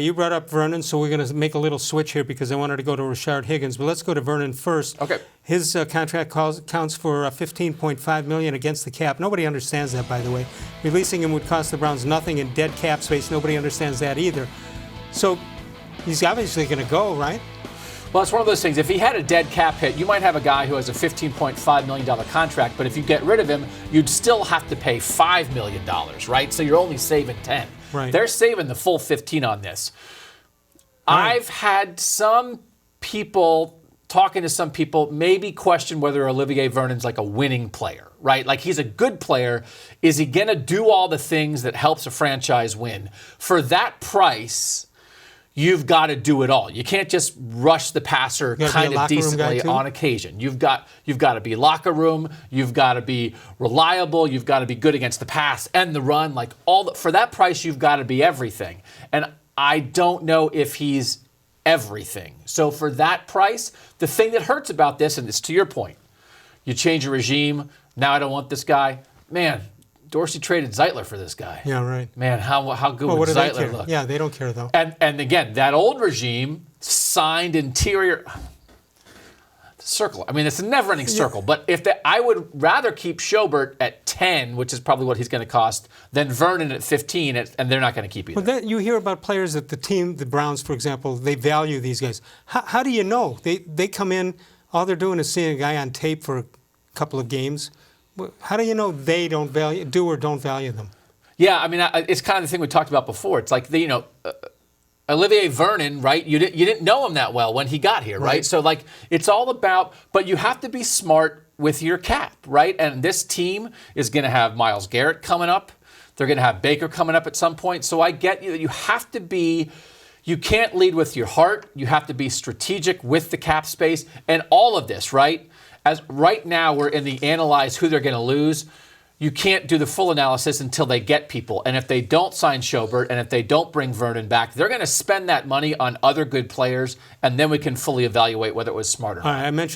You brought up Vernon, so we're going to make a little switch here because I wanted to go to Rashard Higgins. But let's go to Vernon first. Okay. His contract counts for $15.5 million against the cap. Nobody understands that, by the way. Releasing him would cost the Browns nothing in dead cap space. Nobody understands that either. So he's obviously going to go, right? Well, it's one of those things. If he had a dead cap hit, you might have a guy who has a $15.5 million contract, but if you get rid of him, you'd still have to pay $5 million, right? So you're only saving 10. Right. They're saving the full 15 on this. Right. I've had some people, talking to some people, maybe question whether Olivier Vernon's like a winning player, right? Like he's a good player. Is he going to do all the things that helps a franchise win? For that price, you've got to do it all. You can't just rush the passer kind of decently on occasion. You've got to be locker room. You've got to be reliable. You've got to be good against the pass and the run. Like for that price, you've got to be everything. And I don't know if he's everything. So for that price, the thing that hurts about this, and it's to your point, you change a regime. Now I don't want this guy. Man, Dorsey traded Zeitler for this guy. Yeah, right. Man, how good would Zeitler look? Yeah, they don't care, though. And again, that old regime signed interior circle. I mean, it's a never-ending circle. But I would rather keep Schobert at 10, which is probably what he's going to cost, than Vernon at 15, and they're not going to keep either. Well, then you hear about players that the Browns, for example, they value these guys. How do you know? They come in, all they're doing is seeing a guy on tape for a couple of games. How do you know they don't do or don't value them? Yeah, I mean, it's kind of the thing we talked about before. It's like, Olivier Vernon, right? You didn't know him that well when he got here, right? So, like, it's all about, but you have to be smart with your cap, right? And this team is going to have Myles Garrett coming up. They're going to have Baker coming up at some point. So I get you. You have to be, you can't lead with your heart. You have to be strategic with the cap space and all of this, right? As right now we're in the analyze who they're going to lose. You can't do the full analysis until they get people. And if they don't sign Schobert and if they don't bring Vernon back, they're going to spend that money on other good players, and then we can fully evaluate whether it was smart or not. I mentioned